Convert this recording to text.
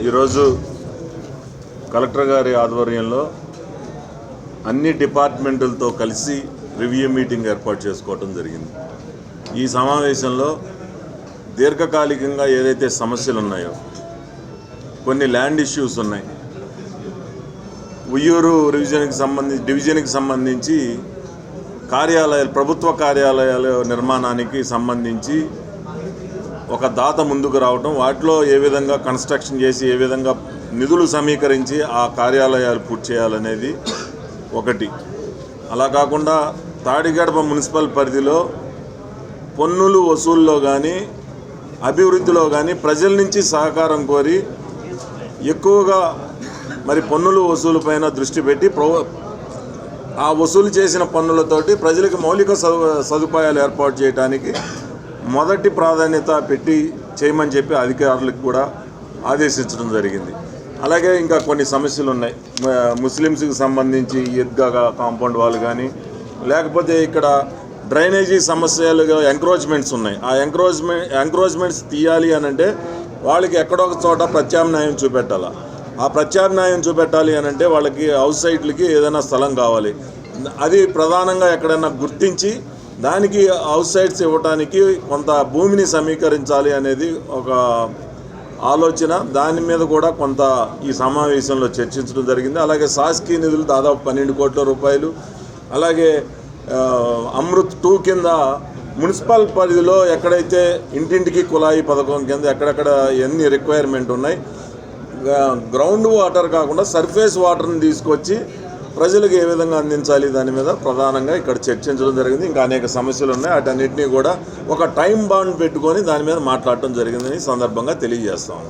ఈరోజు కలెక్టర్ గారి ఆధ్వర్యంలో అన్ని డిపార్ట్మెంట్లతో కలిసి రివ్యూ మీటింగ్ ఏర్పాటు చేసుకోవడం జరిగింది. ఈ సమావేశంలో దీర్ఘకాలికంగా ఏదైతే సమస్యలు ఉన్నాయో, కొన్ని ల్యాండ్ ఇష్యూస్ ఉన్నాయి. ఉయ్యూరు డివిజన్కి సంబంధించి ప్రభుత్వ కార్యాలయాల నిర్మాణానికి సంబంధించి ఒక దాత ముందుకు రావడం, వాటిలో ఏ విధంగా కన్స్ట్రక్షన్ చేసి ఏ విధంగా నిధులు సమీకరించి ఆ కార్యాలయాలు పూర్తి చేయాలనేది ఒకటి. అలా కాకుండా తాడిగడప మున్సిపల్ పరిధిలో పన్నులు వసూల్లో కానీ అభివృద్ధిలో కానీ ప్రజల నుంచి సహకారం కోరి ఎక్కువగా పన్నులు వసూలు పైన దృష్టి పెట్టి ఆ వసూలు చేసిన పన్నులతోటి ప్రజలకు మౌలిక సదుపాయాలు ఏర్పాటు చేయడానికి మొదటి ప్రాధాన్యత పెట్టి చేయమని చెప్పి అధికారులకు కూడా ఆదేశించడం జరిగింది. అలాగే ఇంకా కొన్ని సమస్యలు ఉన్నాయి. ముస్లిమ్స్కి సంబంధించి ఈద్గా కాంపౌండ్ వాళ్ళు కానీ, లేకపోతే ఇక్కడ డ్రైనేజీ సమస్యలుగా ఎంక్రోచ్మెంట్స్ ఉన్నాయి. ఆ ఎంక్రోచ్మెంట్స్ తీయాలి అని అంటే వాళ్ళకి ఎక్కడో ఒక చోట ప్రత్యామ్నాయం చూపెట్టాలి. ఆ ప్రత్యామ్నాయం చూపెట్టాలి అని అంటే వాళ్ళకి హౌస్ సైట్లకి ఏదైనా స్థలం కావాలి. అది ప్రధానంగా ఎక్కడైనా గుర్తించి దానికి హౌస్ సైట్స్ ఇవ్వడానికి కొంత భూమిని సమీకరించాలి అనేది ఒక ఆలోచన. దాని మీద కూడా కొంత ఈ సమావేశంలో చర్చించడం జరిగింది. అలాగే శాసకీయ నిధులు దాదాపు 12 కోట్ల రూపాయలు, అలాగే అమృత్ 2 కింద మున్సిపల్ పరిధిలో ఎక్కడైతే ఇంటింటికి కుళాయి పథకం కింద ఎక్కడెక్కడ ఎన్ని రిక్వైర్మెంట్ ఉన్నాయి, గ్రౌండ్ వాటర్ కాకుండా సర్ఫేస్ వాటర్ని తీసుకొచ్చి ప్రజలకు ఏ విధంగా అందించాలి దాని మీద ప్రధానంగా ఇక్కడ చర్చించడం జరిగింది. ఇంకా అనేక సమస్యలు ఉన్నాయి. వాటన్నిటినీ కూడా ఒక టైం బాండ్ పెట్టుకొని దాని మీద మాట్లాడటం జరిగిందని సందర్భంగా తెలియజేస్తాము.